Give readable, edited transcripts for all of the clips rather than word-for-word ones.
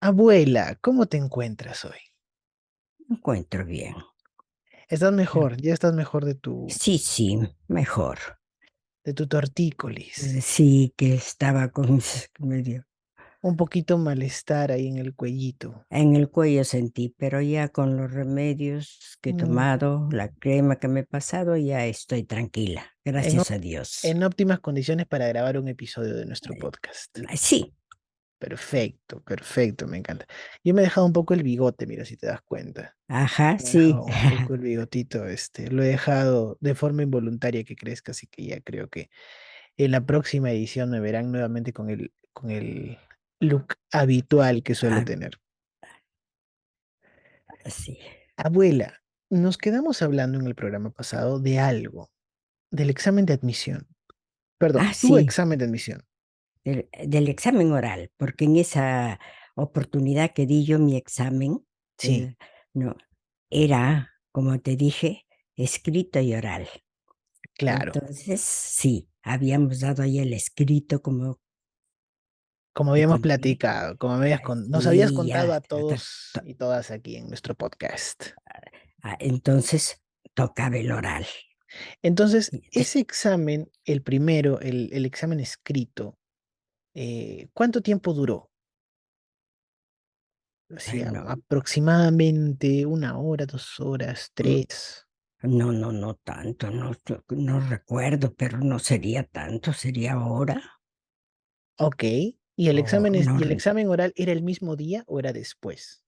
Abuela, ¿cómo te encuentras hoy? Me encuentro bien. ¿Estás Pero mejor? ¿Ya estás mejor sí, sí, mejor. de tu tortícolis? Sí, que estaba con medio Un poquito malestar ahí en el cuellito. en el cuello sentí, pero ya con los remedios que he Ujú. tomado, la crema que me he pasado, ya estoy tranquila. En, Gracias óp- a Dios. en óptimas condiciones para grabar un episodio de nuestro podcast. Sí, Perfecto, perfecto, me encanta. Yo me he dejado un poco el bigote, mira si te das cuenta. ajá, Me he dejado sí. un poco el bigotito, lo he dejado de forma involuntaria que crezca, así que ya creo que en la próxima edición me verán nuevamente con el look habitual que suelo Ah, tener. sí. Abuela, nos quedamos hablando en el programa pasado de algo, del examen de admisión. Perdón, tu Sí, examen de admisión. del examen oral, porque en esa oportunidad que di yo mi examen, Sí, eh, no, era, como te dije, escrito y oral. claro. Entonces, sí, habíamos dado ahí el escrito, como Como te habíamos conté. platicado, nos habías Sí, contado ya. a todos y todas aquí en nuestro podcast. Entonces, tocaba el oral. Entonces, Y ese examen, el primero, el examen escrito, ¿cuánto tiempo duró? ay, Hacía no, aproximadamente 1 hora, 2 horas, mm, tres. no tanto, no recuerdo, pero no sería tanto, sería ahora. Ok. ¿Y el O examen, no, y el examen oral era el mismo día o era después?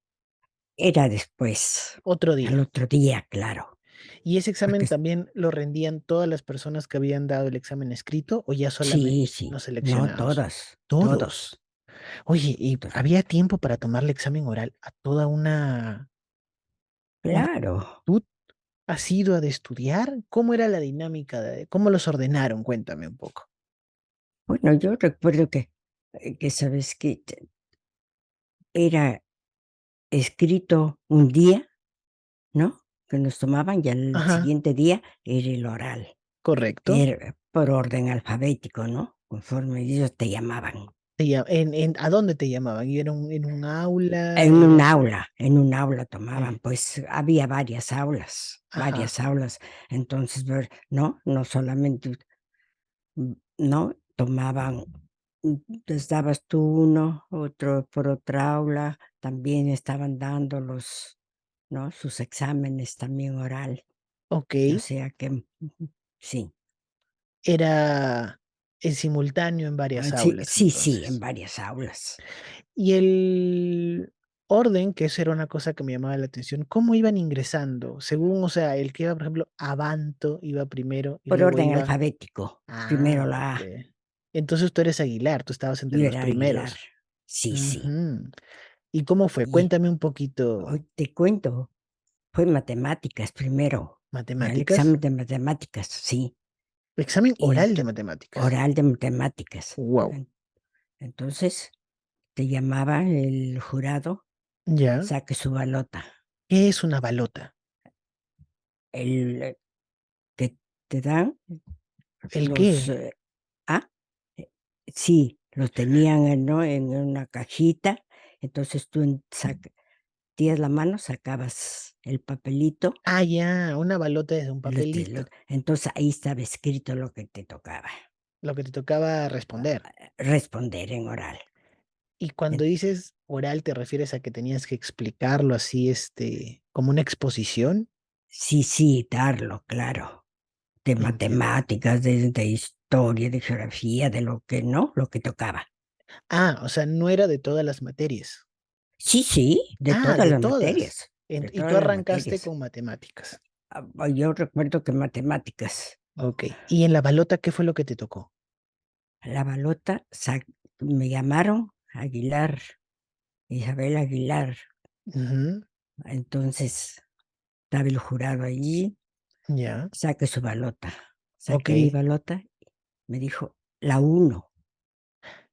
era después, Otro al día. otro día, claro. ¿Y ese Porque examen también lo rendían todas las personas que habían dado el examen escrito o ya solamente sí, sí, los no seleccionados? todas, Todos. todos. Oye, ¿y Todas. había tiempo para tomar el examen oral a toda una Claro. multitud asidua de estudiar? ¿Cómo era la dinámica cómo los ordenaron? Cuéntame un poco. Bueno, yo recuerdo que sabes que era escrito un día, ¿no? Que nos tomaban y al Ajá, siguiente día era el oral. correcto. Era por orden alfabético, ¿no? Conforme ellos te llamaban. ¿A dónde te llamaban? ¿Y en un aula? ¿Era? En un aula tomaban, eh, pues había varias ajá, aulas. Entonces, no, no solamente, no, tomaban, les dabas tú uno, otro por otra aula, también estaban dando ¿no? Sus exámenes también oral. ok. O sea que, sí. Era en simultáneo en Ah, varias sí, aulas, sí, sí, en entonces. varias aulas. Y el orden, que eso era una cosa que me llamaba la atención, ¿cómo iban ingresando? Según, o sea, el que iba, por ejemplo, a Banto iba primero y Por luego orden iba. alfabético. Primero Ah, la ok. A. Entonces tú eres Aguilar, tú estabas entre Yo los era Aguilar. primeros. Sí, sí. Ujú. ¿Y cómo fue? Y Cuéntame un poquito. hoy te cuento, fue matemáticas primero. El ¿Matemáticas? examen de matemáticas, sí. Examen Y oral de matemáticas. oral de matemáticas. Wow. En- Entonces te llamaba el jurado, Ya. saque su balota. ¿Qué es una balota? El que te dan ¿El los... qué? ah, eh, sí, los tenían ¿no? En una cajita. Entonces tú metías la mano, sacabas el papelito. Ah, ya, una balota es un papelito. Entonces ahí estaba escrito lo que te tocaba Lo que te tocaba responder. responder en oral. Y cuando En- dices oral, ¿te refieres a que tenías que explicarlo así, como una exposición? Sí, sí, darlo, claro. De Entiendo. matemáticas, de historia, de geografía, de lo que no, lo que tocaba. Ah, o sea, no era de todas las materias. Sí, sí, de Ah, todas de las todas. materias, En- de y tú todas las arrancaste materias. con matemáticas. Yo recuerdo que matemáticas, Ok. ¿Y en la balota qué fue lo que te tocó? la balota, me llamaron Aguilar, Isabel Aguilar. Ujú. Entonces estaba el jurado allí, Ya. saque su balota. Ok. Saqué mi balota, me dijo, la uno,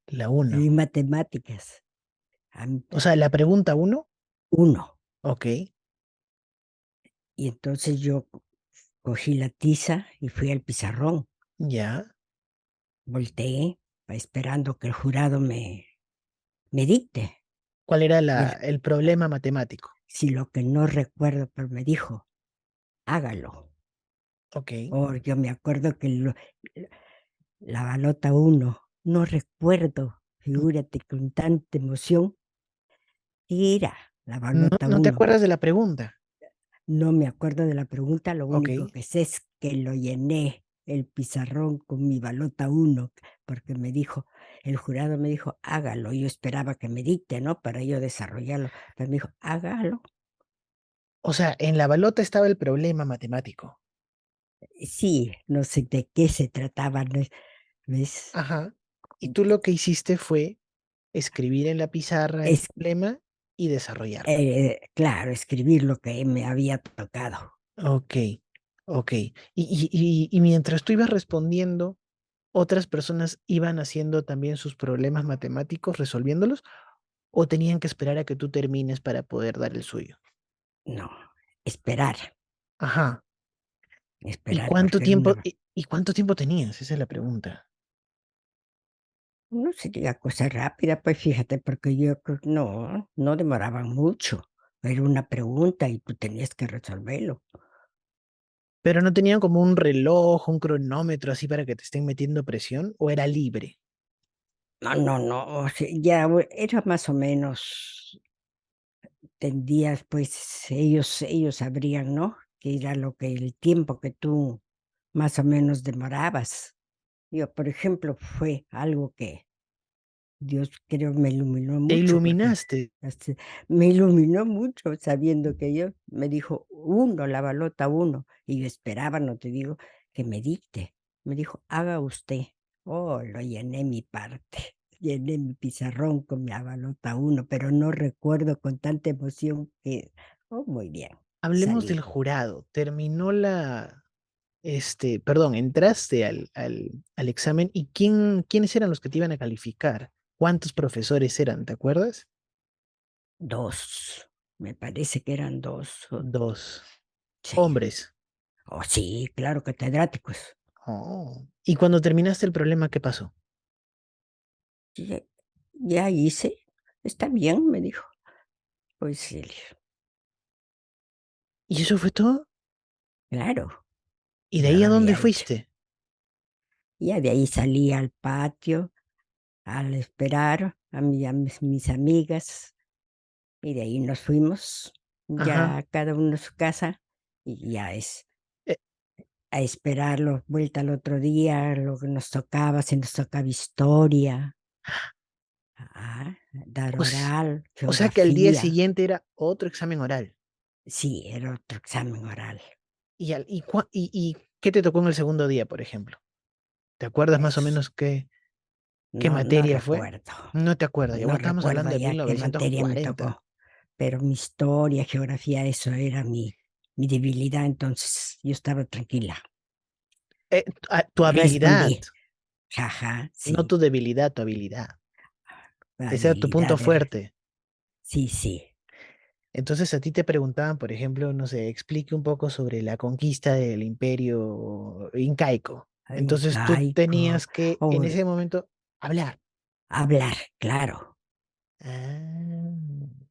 La y uno. matemáticas, O sea, la pregunta uno. uno. Ok. Y entonces yo cogí la tiza y fui al pizarrón, Ya. volteé, esperando que el jurado me dicte. ¿Cuál era Y él, el problema matemático? si lo que no recuerdo, pero me dijo, hágalo. Ok. O yo me acuerdo que la balota uno, no recuerdo, figúrate con tanta emoción, ¿qué era la No, balota no te uno? acuerdas de la pregunta. No me acuerdo de la pregunta, lo Ok. único que sé es que lo llené el pizarrón con mi balota uno, porque me dijo, el jurado me dijo, hágalo. Yo esperaba que me dicte, ¿no? Para yo desarrollarlo. Pero me dijo, hágalo. O sea, en la balota estaba el problema matemático. Sí, no sé de qué se trataba, ¿no? ¿Ves? Ajá. Y tú lo que hiciste fue escribir en la pizarra el Es, problema y desarrollarlo. claro, escribir lo que me había tocado. Ok, ok. Y mientras tú ibas respondiendo, ¿otras personas iban haciendo también sus problemas matemáticos, resolviéndolos, o tenían que esperar a que tú termines para poder dar el suyo? No, esperar, Ajá. esperar, porque era una, Y cuánto tiempo tenías? Esa es la pregunta. no sería cosa rápida, pues fíjate, porque yo creo que no, no demoraban mucho. Era una pregunta y tú tenías que resolverlo. Pero no tenían como un reloj, un cronómetro así para que te estén metiendo presión, o era libre. No, no, no, o sea, ya era más o menos, tendías, pues ellos sabrían, ¿no? Que era lo que el tiempo que tú más o menos demorabas. Yo, por ejemplo, fue algo que Dios creo me iluminó Te mucho porque iluminaste. me iluminó mucho sabiendo que yo me dijo uno, la balota uno, y yo esperaba, no te digo, que me dicte. Me dijo, haga usted. Oh, lo llené mi parte, llené mi pizarrón con la balota uno, pero no recuerdo con tanta emoción que, oh, muy bien, Hablemos del salí. jurado. Terminó perdón, entraste al examen y ¿quiénes eran los que te iban a calificar? ¿Cuántos profesores eran? ¿Te acuerdas? Dos, me parece que eran dos. Dos. Sí, Hombres. oh, sí, claro, catedráticos. Oh. Y cuando terminaste el problema, ¿qué pasó? Ya, ya hice, está bien, me dijo. Pues sí, ¿Y eso fue todo? claro, ¿Y de yo ahí lo a dónde había hecho. fuiste? Ya de ahí salí al patio, al esperar mis amigas, y de ahí nos fuimos, Ajá. ya cada uno a su casa, y ya es Eh, a esperarlo, vuelta al otro día, lo que nos tocaba, si nos tocaba historia, dar o, s- oral, o sea que al día geografía. siguiente era otro examen oral. Sí, era otro examen oral. ¿Y qué te tocó en el segundo día, por ejemplo? ¿Te acuerdas más o Es- menos qué no, no materia fue? recuerdo. No te acuerdas, ya bueno, No estamos recuerdo hablando de ya qué materia me 1940. tocó, pero mi historia, geografía, eso era mi debilidad, entonces yo estaba tranquila. Tu habilidad, Respondí, jaja, no sí, tu debilidad, tu habilidad. Ese era tu punto habilidad de... fuerte. Sí, sí, Entonces a ti te preguntaban, por ejemplo, no sé, explique un poco sobre la conquista del imperio incaico. Entonces tú incaico, tenías que o en ese momento hablar. hablar, claro, Ah.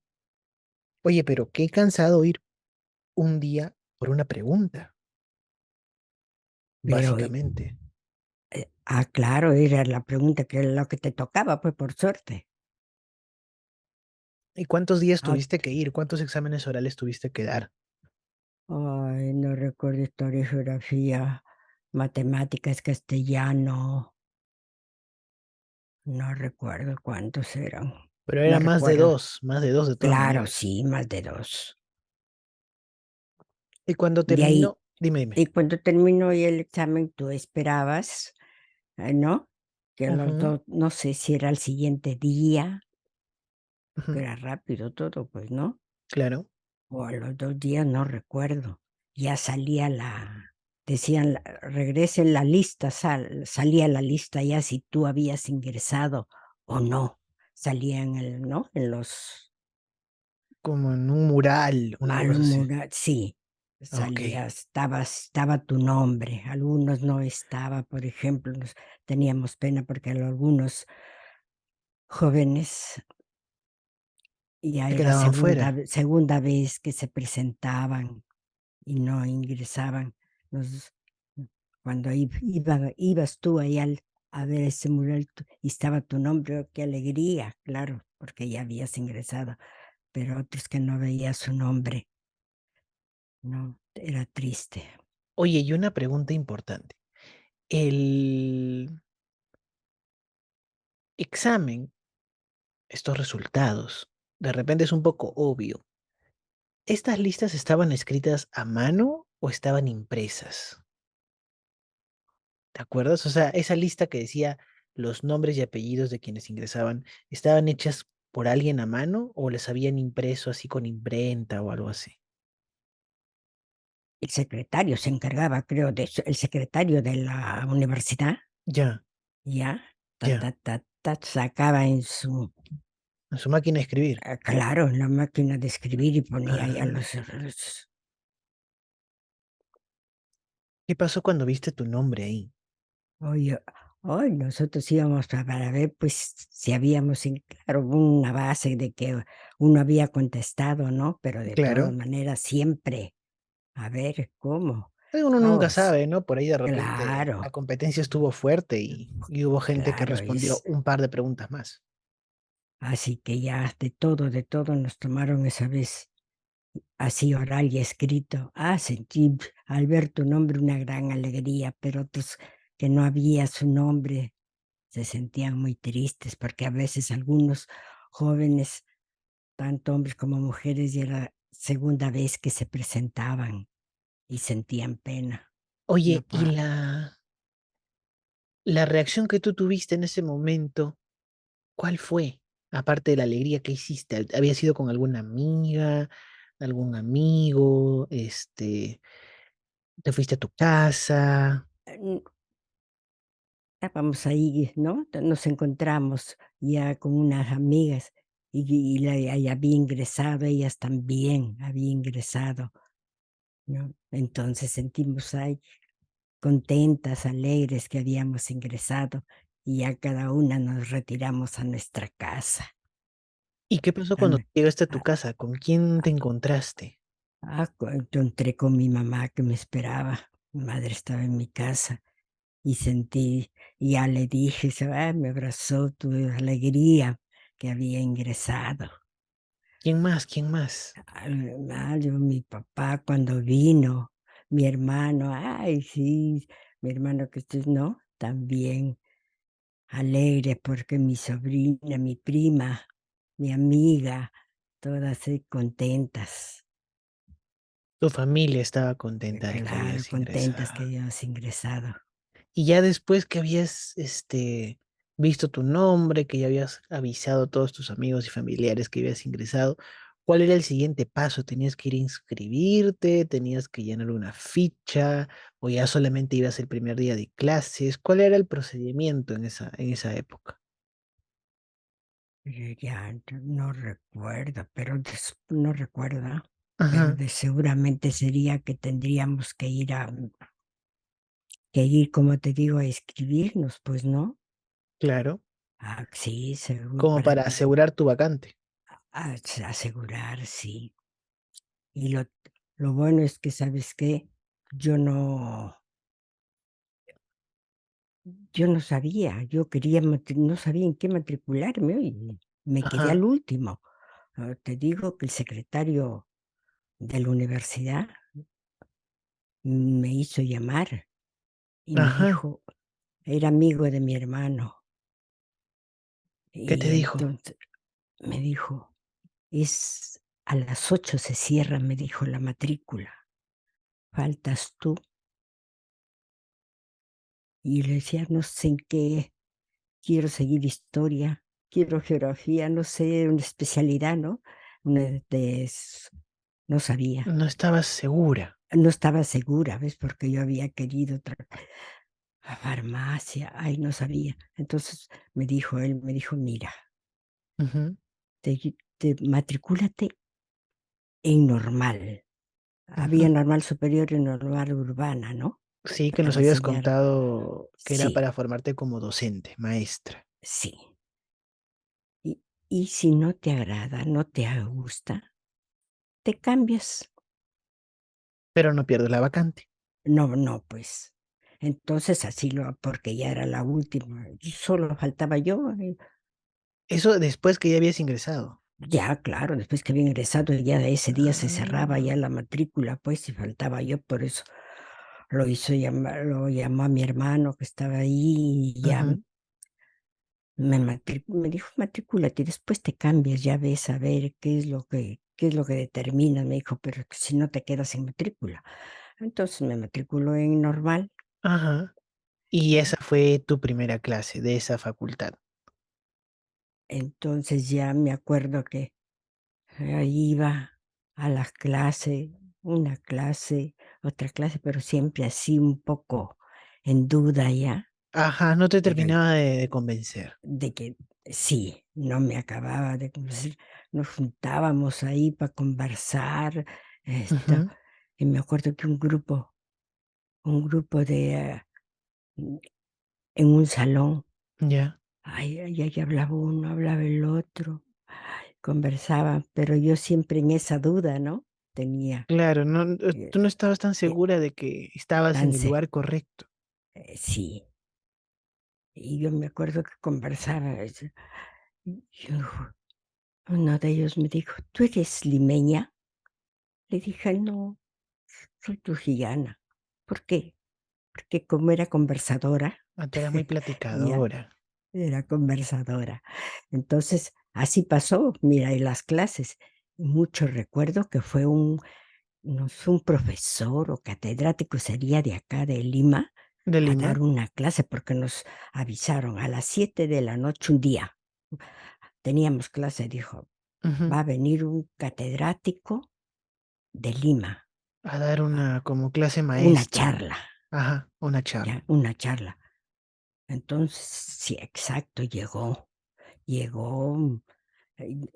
Oye, pero qué cansado ir un día por una pregunta, pero, básicamente. claro, era la pregunta que era lo que te tocaba, pues por suerte. ¿Y cuántos días Ah, tuviste que ir? ¿Cuántos exámenes orales tuviste que dar? ay, no recuerdo historia, geografía, matemáticas, castellano. No recuerdo cuántos eran. Pero No era recuerdo. más de dos de todas Claro, maneras. sí, más de dos. Y cuando De ahí, terminó, dime. y cuando terminó ya el examen, tú esperabas, ¿no? Que a los Ujú, dos, no sé si era el siguiente día, que ujú, era rápido todo, pues, ¿no? claro. O a los 2 días, no recuerdo. Ya salía decían, regresen la lista, salía la lista ya si tú habías ingresado o no. Salía ¿no? En los Como en un mural, una cosa así. malhumorada, sí, Ok. salía, estaba tu nombre, algunos no estaba, por ejemplo, teníamos pena porque algunos jóvenes ya Se era quedaban fuera. segunda vez que se presentaban y no ingresaban. Nos Cuando ibas tú ahí a ver ese mural y estaba tu nombre, oh, qué alegría, claro, porque ya habías ingresado, pero otros que no veía su nombre, no, era triste. Oye, y una pregunta importante. El examen, estos resultados, de repente es un poco obvio. ¿Estas listas estaban escritas a mano o estaban impresas? ¿Te acuerdas? O sea, esa lista que decía los nombres y apellidos de quienes ingresaban, ¿estaban hechas por alguien a mano o les habían impreso así con imprenta o algo así? El secretario se encargaba, creo, el secretario de la universidad, Ya, ya, ya. sacaba en su, En su máquina de escribir. claro, en la máquina de escribir y ponía ahí a Ah, los. ¿qué pasó cuando viste tu nombre ahí? Oye, hoy nosotros íbamos para ver, pues, si habíamos, claro, una base de que uno había contestado, ¿no? Pero de todas Claro. maneras, siempre, a ver, ¿cómo? Uno nunca Oh, sabe, ¿no? Por ahí de repente la claro, competencia estuvo fuerte y hubo gente que claro, respondió un par de preguntas más. así que ya de todo nos tomaron esa vez, así oral y escrito. Sentí al ver tu nombre una gran alegría, pero otros que no había su nombre se sentían muy tristes porque a veces algunos jóvenes, tanto hombres como mujeres, ya era segunda vez que se presentaban y sentían pena. No Oye, ¿y pa la reacción que tú tuviste en ese momento, cuál fue? Aparte de la alegría que hiciste, ¿había sido con alguna amiga, algún amigo? ¿Te fuiste a tu casa? n estábamos ahí, ¿no? Nos encontramos ya con unas amigas y había ingresado, ellas también había ingresado, ¿no? Entonces sentimos ahí contentas, alegres que habíamos ingresado y ya cada una nos retiramos a nuestra casa. ¿Y qué pasó A cuando nue llegaste a tu a casa? ¿Con quién te encontraste? yo entré con mi mamá que me esperaba. Mi madre estaba en mi casa y sentí, y ya le dije, me abrazó tu alegría que había ingresado. ¿Quién más? ¿Quién más? Mi papá cuando vino, mi hermano, ay, sí, mi hermano que usted no, también alegre porque mi sobrina, mi prima, mi amiga, todas contentas, Tu familia estaba contenta de que claro, habías contentas que ingresado. habíamos ingresado. Y ya después que habías, visto tu nombre, que ya habías avisado a todos tus amigos y familiares que habías ingresado, ¿cuál era el siguiente paso? ¿Tenías que ir a inscribirte? ¿Tenías que llenar una ficha? ¿O ya solamente ibas el primer día de clases? ¿Cuál era el procedimiento en esa época? Ya no recuerdo, pero no recuerdo, pero Ajá, de seguramente sería que tendríamos que ir, como te digo, a escribirnos, pues, ¿no? claro, Sí, seguro, como para asegurar tu vacante. asegurar, sí. Y lo bueno es que, ¿sabes qué? Yo no yo no sabía, yo quería no sabía en qué matricularme y me quedé Ajá, al último. Te digo que el secretario de la universidad me hizo llamar y me ajá, dijo, era amigo de mi hermano, ¿qué te y dijo? entonces me dijo: a las 8 se cierra", me dijo, "la matrícula, faltas tú". Y le decía: "No sé en qué, quiero seguir historia, quiero geografía, no sé, una especialidad", ¿no? Una no sabía, No estabas segura. no estaba segura, ¿ves? Porque yo había querido otra farmacia, ay, no sabía. Entonces él me dijo: "Mira, Ujú. matricúlate en normal". Había Ujú. normal superior y normal urbana, ¿no? Sí, que Para nos habías enseñar. contado que era Sí, para formarte como docente, maestra. sí. Y, y si no te agrada, no te gusta, te cambias. pero no pierdes la vacante. No, no, pues. Entonces así porque ya era la última, y solo faltaba yo. Eso después que ya habías ingresado. Ya, claro, después que había ingresado, ya de ese día se cerraba Ah, ya la matrícula, pues, y faltaba yo, por eso lo llamó a mi hermano que estaba ahí y ya ujú. me dijo, matricúlate, y después te cambias, ya ves a ver qué es lo que determina, me dijo, pero que si no te quedas sin matrícula. Entonces me matriculó en normal, Ajá. Y ¿no? esa fue tu primera clase de esa facultad. Entonces ya me acuerdo que iba a la clase, una clase, otra clase, pero siempre así un poco en duda ya, Ajá, no te pero terminaba de convencer. de que sí, no me acababa de convencer. Nos juntábamos ahí para conversar, esto, Ujú. y me acuerdo que un grupo mm, en un salón, Ya. ay, ay, ay, hablaba uno, hablaba el otro, ay, conversaban, pero yo siempre en esa duda, ¿no? Tenía. Claro, no, eh, tú no estabas tan eh, segura de que estabas en el Chance, lugar correcto. sí. Y yo me acuerdo que conversaba, y uno de ellos me dijo: "¿Tú eres limeña?". Le dije: "No, soy trujillana". ¿Por qué? Porque como era conversadora, Ah, tú eras muy ya, platicadora. era conversadora. Entonces, así pasó, mira, en las clases. Mucho recuerdo que fue no sé, un profesor o catedrático sería de acá de Lima, ¿De a Lima? dar una clase porque nos avisaron a las 7 de la noche un día. Teníamos clase, dijo, Ujú. va a venir un catedrático de Lima, A dar a una como clase una maestra. charla, Ajá, una ya, charla. una charla. Entonces, sí, exacto, llegó,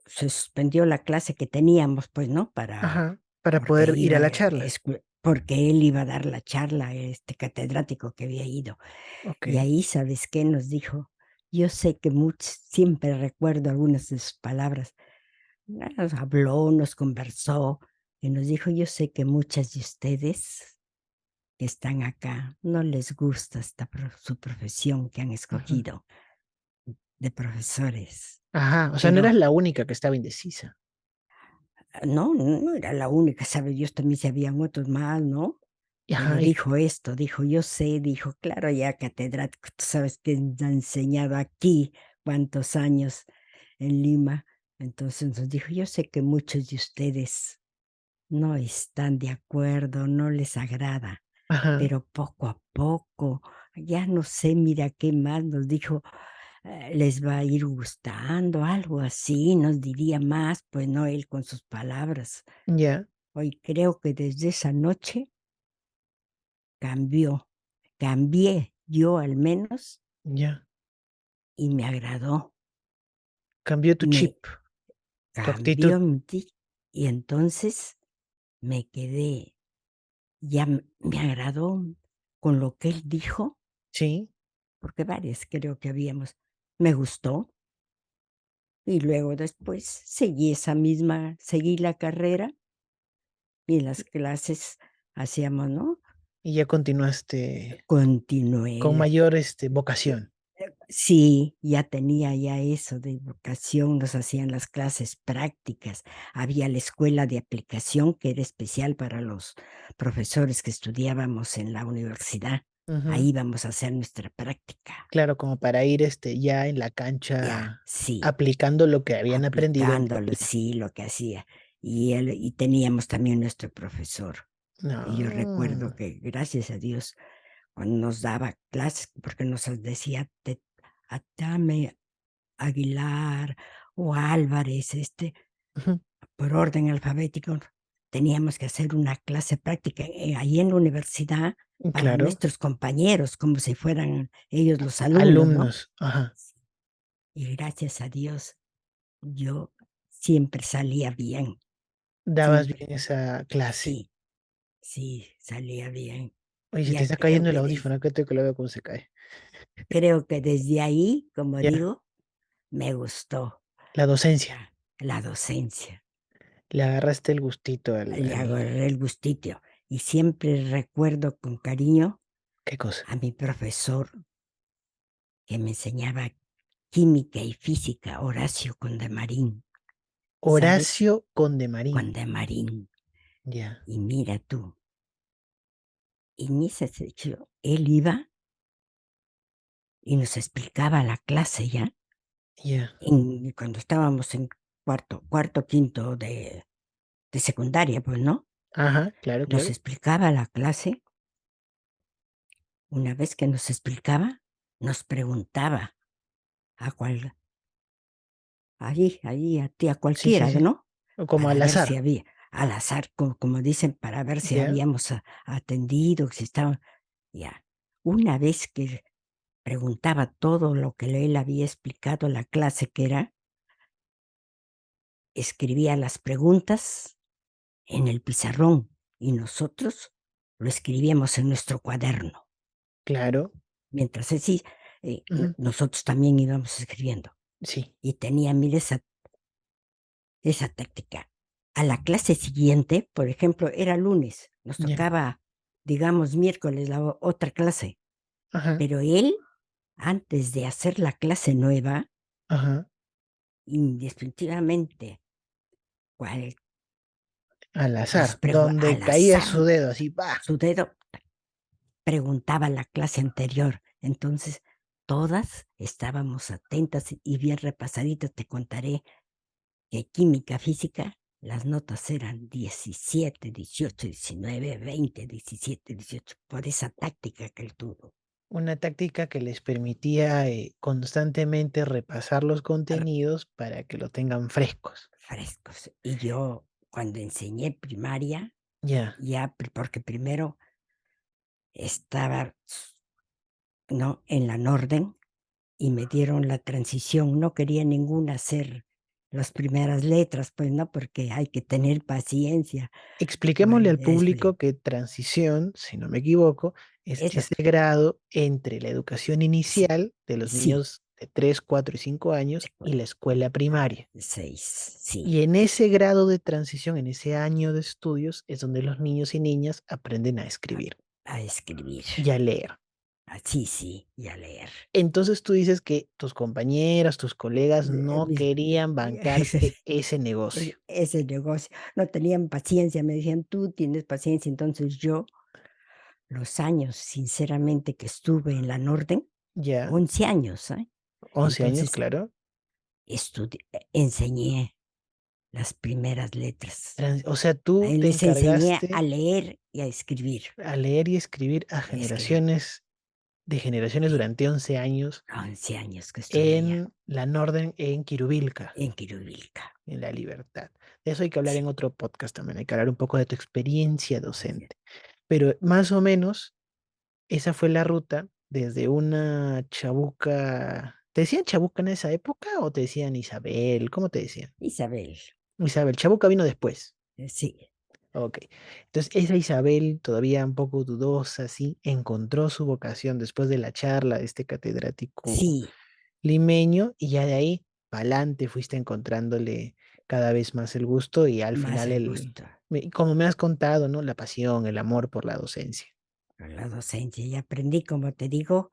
se suspendió la clase que teníamos, pues, ¿no? Ajá, para Porque poder ir a iba, la charla. porque él iba a dar la charla, este catedrático que había ido. Ok. Y ahí, ¿sabes qué nos dijo? Yo sé que siempre recuerdo algunas de sus palabras. Nos habló, nos conversó y nos dijo: "Yo sé que muchas de ustedes que están acá no les gusta su profesión que han Ujú. escogido de profesores, Ajá, o sea, no pero eras la única que estaba indecisa. no, no era la única, sabe Dios también si habían otros más, ¿no? Pero Ajá, dijo esto, dijo: "Yo sé", dijo: "Claro, ya catedrático, tú sabes que ha enseñado aquí cuántos años en Lima". Entonces nos dijo: "Yo sé que muchos de ustedes no están de acuerdo, no les agrada, ajá, pero poco a poco, ya no sé, mira qué más", nos dijo, "les va a ir gustando", algo así, nos diría más, pues no él con sus palabras. ya, Hoy creo que desde esa noche cambió, cambié yo al menos ya. y me agradó, Cambió tu me chip, tu actitud. cambió mi y entonces me quedé, ya me agradó con lo que él dijo, Sí. porque varias creo que habíamos, me gustó y luego después seguí la carrera y las clases hacíamos, ¿no? Y ya continuaste Continué con mayor, vocación. sí, ya tenía ya eso de vocación, nos hacían las clases prácticas. Había la escuela de aplicación que era especial para los profesores que estudiábamos en la universidad. Ujú. Ahí íbamos a hacer nuestra práctica. Claro, como para ir, ya en la Ya, cancha sí, aplicando lo que habían aprendido en aplicándolo, teoría. sí, lo que hacía. Y teníamos también nuestro profesor. Y yo recuerdo No. que, gracias a Dios, cuando nos daba clases, porque nos decía, Atame Aguilar o Álvarez, Ujú. por orden alfabético, teníamos que hacer una clase práctica, ahí en la universidad para Claro, nuestros compañeros, como si fueran ellos los alumnos, ¿no? alumnos, ajá. Y gracias a Dios, yo siempre salía bien, Dabas siempre. bien esa clase. Sí, sí, salía bien. Oye, se te Ya está cayendo el desde audífono, que lo veo cómo se cae. creo que desde ahí, como Ya. digo, me gustó. La docencia. ya, la docencia. Le agarraste el gustito al Le al agarré el gustito y siempre recuerdo con cariño ¿qué cosa? a mi profesor que me enseñaba química y física, Horacio Condemarín, ¿sabes? Horacio Condemarín. Condemarín. Ya, Y mira tú, en esa sección, él iba y nos explicaba la clase ya, ya. cuando estábamos en cuarto, quinto de secundaria, pues, ¿no? Ajá, claro, Nos claro. explicaba la clase. Una vez que nos explicaba, nos preguntaba a cual ahí, a ti, a Sí, sí, cualquiera, sí. ¿no? O como Para al ver si azar. había al azar, como dicen, para ver si Ya, habíamos atendido, si estaba ya. Una vez que preguntaba todo lo que él había explicado en la clase que era, escribía las preguntas en el pizarrón y nosotros lo escribíamos en nuestro cuaderno. claro. Mientras así, Ujú. nosotros también íbamos escribiendo. Sí, Y tenía, mira, esa táctica. A la clase siguiente, por ejemplo, era lunes, nos ya. tocaba, digamos, miércoles la otra clase, Ajá, pero él, antes de hacer la clase nueva, ajá. indistintivamente, cual Al nos azar, donde al caía azar, su dedo así, ¡pa! su dedo preguntaba la clase anterior. Entonces, todas estábamos atentas y bien repasaditas. Te contaré que química, física, las notas eran 17, 18, 19, 20, 17, 18, por esa táctica que él tuvo. Una táctica que les permitía, constantemente repasar los R contenidos para que lo tengan frescos. Frescos. Y yo, cuando enseñé primaria, Ya, ya, porque primero estaba, ¿no?, en la Norden, y me dieron la transición. No quería ninguna hacer las primeras letras, pues, ¿no? Porque hay que tener paciencia. expliquémosle Bueno, al público que transición, si no me equivoco, es esas ese grado entre la educación sí, inicial de los sí, niños de 3, 4 y 5 años y la escuela primaria. 6, sí, Y en ese grado de transición, en ese año de estudios, es donde los niños y niñas aprenden a a escribir escribir. y a leer. Sí, sí, y a leer. Entonces tú dices que tus compañeras, tus colegas no Mis querían bancarse ese negocio. ese negocio, no tenían paciencia, me decían: "Tú tienes paciencia". Entonces yo, los años, sinceramente, que estuve en la Norden, Ya, 11 años, 11 años, entonces claro. enseñé las primeras letras. O sea, tú te Les enseñé a encargaste leer y a escribir. a leer y escribir a Escribir. generaciones de generaciones Sí, durante 11 años 11 años que estuve allá, en la Norden, en Quirubilca, en Quirubilca. en La Libertad. De eso hay que hablar Sí, en otro podcast también, hay que hablar un poco de tu experiencia sí. docente. Pero más o menos esa fue la ruta desde una chabuca. ¿Te decían chabuca en esa época o te decían Isabel? ¿Cómo te decían? Isabel, Isabel, chabuca vino después. sí, Ok. Entonces, esa Isabel, todavía un poco dudosa, sí, encontró su vocación después de la charla de este catedrático sí, limeño y ya de ahí para adelante fuiste encontrándole cada vez más el gusto y al más final el gusto como me has contado, ¿no? La pasión, el amor por la docencia. por la docencia. Y aprendí, como te digo,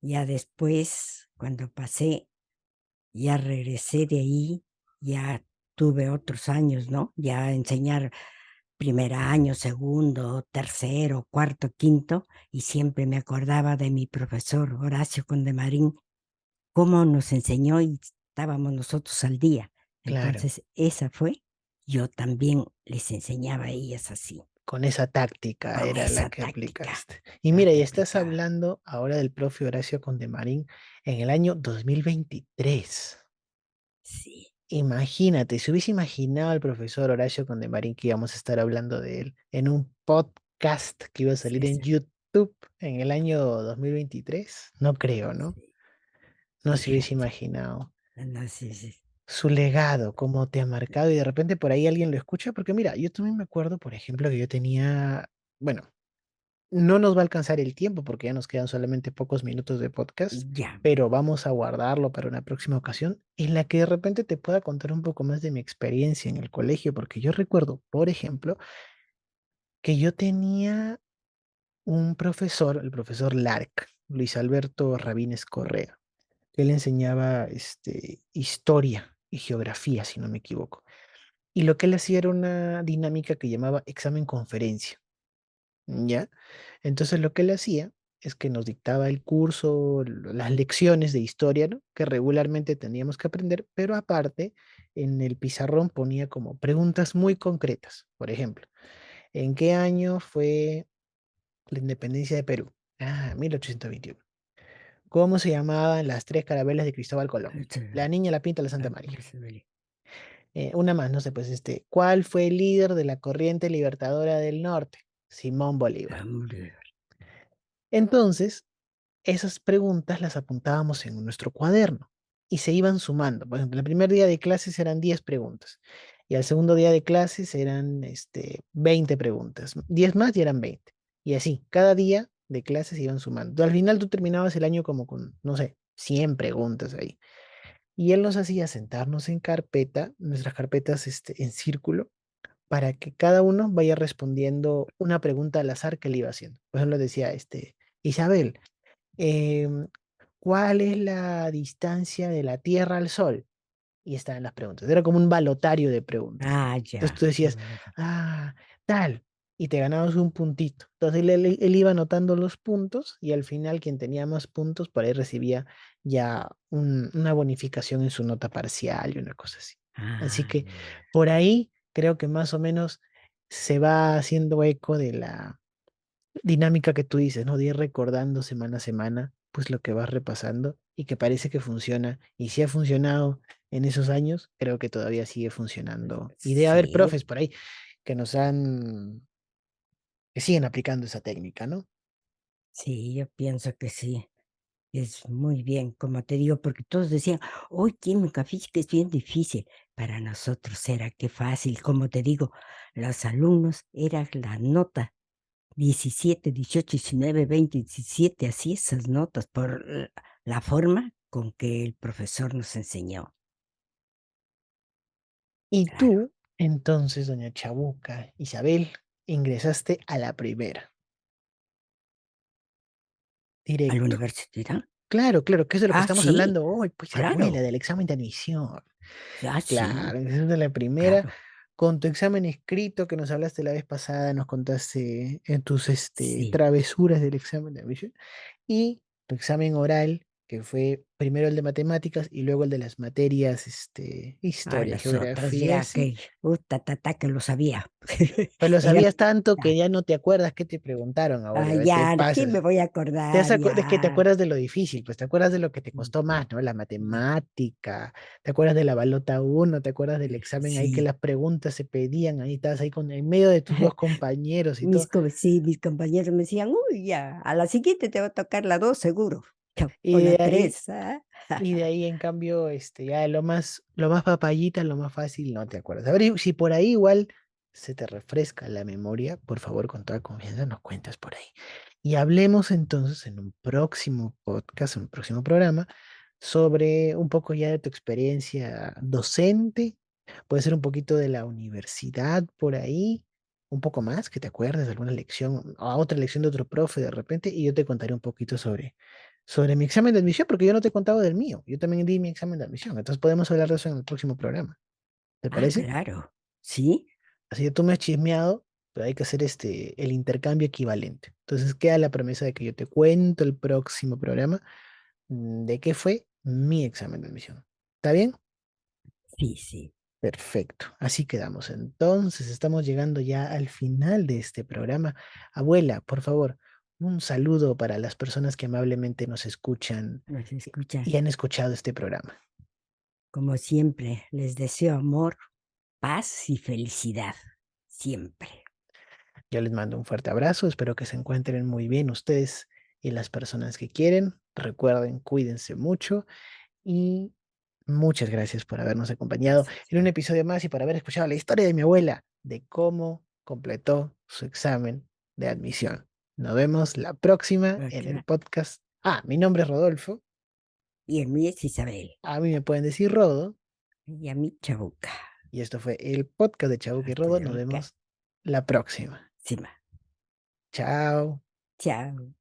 ya después, cuando pasé, ya regresé de ahí, ya tuve otros años, ¿no? Ya enseñar primer año, segundo, tercero, cuarto, quinto, y siempre me acordaba de mi profesor Horacio Condemarín, cómo nos enseñó y estábamos nosotros al día. Claro, Entonces, esa fue, yo también les enseñaba a ellas así, con esa táctica con era la esa que táctica, aplicaste. Y la mira, que y estás aplicaba. hablando ahora del profe Horacio Condemarín en el año 2023. Sí, Imagínate, si hubiese imaginado al profesor Horacio Condemarín que íbamos a estar hablando de él en un podcast que iba a sí, salir en sí, YouTube en el año 2023, no creo, ¿no? sí, No se hubiese fíjate. imaginado No, sí, sí, su legado, cómo te ha marcado y de repente por ahí alguien lo escucha, porque mira, yo también me acuerdo, por ejemplo, que yo tenía, bueno, no nos va a alcanzar el tiempo porque ya nos quedan solamente pocos minutos de podcast, Ya. pero vamos a guardarlo para una próxima ocasión en la que de repente te pueda contar un poco más de mi experiencia en el colegio, porque yo recuerdo, por ejemplo, que yo tenía un profesor, el profesor Lark, Luis Alberto Rabines Correa, que él enseñaba historia y geografía, si no me equivoco. Y lo que él hacía era una dinámica que llamaba examen conferencia. ¿Ya? Entonces lo que él hacía es que nos dictaba el curso, las lecciones de historia, ¿no? Que regularmente teníamos que aprender, pero aparte en el pizarrón ponía como preguntas muy concretas. Por ejemplo, ¿en qué año fue la independencia de Perú? Ah, 1821. ¿Cómo se llamaban las tres carabelas de Cristóbal Colón? La Niña, la Pinta, la Santa María. Una más, no sé, pues ¿cuál fue el líder de la corriente libertadora del norte? Simón Bolívar. Entonces, esas preguntas las apuntábamos en nuestro cuaderno y se iban sumando. Por ejemplo, el primer día de clases eran 10 preguntas y al segundo día de clases eran 20 preguntas. 10 más y eran 20. Y así, cada día de clases se iban sumando. Al final tú terminabas el año como con, no sé, 100 preguntas ahí. Y él nos hacía sentarnos en carpeta, nuestras carpetas en círculo, para que cada uno vaya respondiendo una pregunta al azar que le iba haciendo. Por ejemplo, decía, Isabel, em, ¿cuál es la distancia de la Tierra al Sol? Y estaban las preguntas. Era como un balotario de preguntas. Ah, Entonces tú ya. decías, tal, y te ganabas un puntito. Entonces él iba anotando los puntos y al final quien tenía más puntos por ahí recibía ya una bonificación en su nota parcial y una cosa así. Así Ah, que por ahí creo que más o menos se va haciendo eco de la dinámica que tú dices, ¿no? De ir recordando semana a semana, pues lo que vas repasando y que parece que funciona. Y si ha funcionado en esos años, creo que todavía sigue funcionando. Y debe haber sí, profes por ahí que que siguen aplicando esa técnica, ¿no? sí, yo pienso que sí. Es muy bien, como te digo, porque todos decían: "Uy, química física es bien difícil". Para nosotros era qué fácil, como te digo, los alumnos era la nota 17, 18, 19, 20, 17, así esas notas por la forma con que el profesor nos enseñó. Y Claro. tú, entonces, doña Chabuca, Isabel, ingresaste a la primera, ¿A la directo. universidad? Claro, claro, que es de lo que estamos Sí, hablando hoy, pues abuela, claro. del examen de admisión. Sí, Claro, esa es la primera. claro. Con tu examen escrito que nos hablaste la vez pasada, nos contaste en tus Sí. travesuras del examen de admisión. Y tu examen oral, que fue primero el de matemáticas y luego el de las materias, Ah, historia, las otras geografía, ya sí. que, que lo sabía. Pero lo Eran sabías tanto que ya no te acuerdas qué te preguntaron, ah, abuela, te ya, ¿qué me pasas. voy a acordar? Es que te Ya. acuerdas de lo difícil, pues te acuerdas de lo que te Mm, costó más, ¿no? La mm, matemática, te acuerdas de la balota uno, te acuerdas del examen ahí que sí. las preguntas se pedían, ahí estabas ahí en medio de tus dos compañeros y todo. Sí, mis compañeros me decían: "Uy, ya, a la siguiente te va a tocar la 2 seguro, o Y la de ahí, 3, ¿ah?". y de ahí en cambio, ya lo más papayita, lo más fácil, no te acuerdas. A ver, y si por ahí igual se te refresca la memoria, por favor, con toda confianza, nos cuentas por ahí. Y hablemos entonces en un próximo podcast, en un próximo programa, sobre un poco ya de tu experiencia docente, puede ser un poquito de la universidad por ahí, un poco más, que te acuerdes de alguna lección, o otra lección de otro profe de repente, y yo te contaré un poquito sobre mi examen de admisión, porque yo no te he contado del mío. Yo también di mi examen de admisión. Entonces podemos hablar de eso en el próximo programa. ¿Te Ah, parece? claro. Sí, Así que tú me has chismeado, pero hay que hacer el intercambio equivalente. Entonces queda la promesa de que yo te cuento el próximo programa de qué fue mi examen de admisión. ¿Está bien? sí, sí. Perfecto. Así quedamos. Entonces estamos llegando ya al final de este programa. Abuela, por favor, un saludo para las personas que amablemente nos escuchan Nos escuchan. y han escuchado este programa. Como siempre, les deseo amor, paz y felicidad. Siempre. Yo les mando un fuerte abrazo, espero que se encuentren muy bien ustedes y las personas que quieren. Recuerden, cuídense mucho y muchas gracias por habernos acompañado en un Sí. episodio más y por haber escuchado la historia de mi abuela de cómo completó su examen de admisión. Nos vemos la próxima en el Próxima. podcast. Mi nombre es Rodolfo. Y el mío es Isabel. A mí me pueden decir Rodo. Y a mí Chabuca. Y esto fue el podcast de Chabuca y Hasta Rodo. de Nos Chabuca. vemos la próxima. Encima. Chao. Chao.